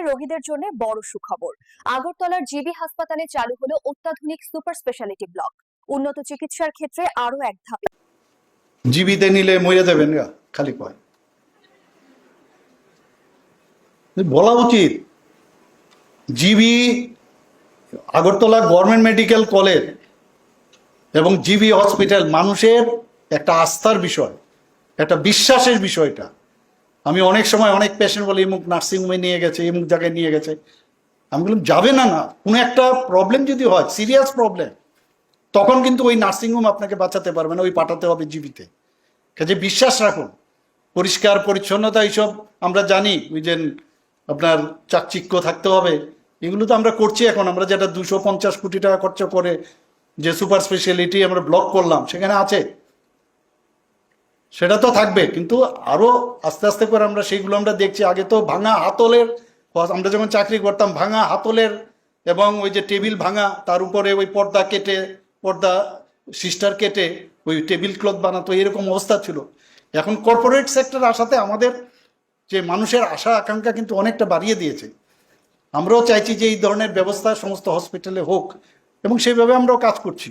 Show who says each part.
Speaker 1: রোগীদের জন্য বড় সুখবর। আগরতলার জিবি হাসপাতালে চালু হলো অত্যাধুনিক সুপার স্পেশালিটি ব্লক। উন্নত চিকিৎসার ক্ষেত্রে আরো এক ধাপ।
Speaker 2: জীবিতে নিলে মরে যাবেন গা, খালি কয়। বলা উচিত GB Agartala government medical college এবং জিবি হসপিটাল মানুষের একটা আস্থার বিষয়, একটা বিশ্বাসের বিষয়টা। আমি অনেক সময় অনেক পেশেন্ট বলি এমুক নার্সিংহোমে নিয়ে গেছে, এমুক জায়গায় নিয়ে গেছে। আমি বললাম যাবে না, না কোনো একটা প্রবলেম যদি হয়, সিরিয়াস প্রবলেম, তখন কিন্তু ওই নার্সিংহোম আপনাকে বাঁচাতে পারবে না, ওই পাঠাতে হবে জিবিতে। কাজে বিশ্বাস রাখুন, পরিষ্কার পরিচ্ছন্নতা এইসব আমরা জানি, ওই যে আপনার চাকচিক্য থাকতে হবে, এগুলো তো আমরা করছি। এখন আমরা যেটা 250 কোটি টাকা খরচ করে যে সুপার স্পেশালিটি আমরা ব্লক করলাম, সেখানে আছে, সেটা তো থাকবে, কিন্তু আরো আস্তে আস্তে করে আমরা সেইগুলো আমরা দেখছি। আগে তো ভাঙা হাতলের, আমরা যখন চাকরি করতাম ভাঙা হাতলের এবং ওই যে টেবিল ভাঙা, তার উপরে ওই পর্দা কেটে, পর্দা সিস্টার কেটে ওই টেবিল ক্লথ বানাতো, এরকম অবস্থা ছিল। এখন কর্পোরেট সেক্টর আসাতে আমাদের যে মানুষের আশা আকাঙ্ক্ষা কিন্তু অনেকটা বাড়িয়ে দিয়েছে। আমরাও চাইছি যে এই ধরনের ব্যবস্থা সমস্ত হসপিটালে হোক, এবং সেইভাবে আমরাও কাজ করছি।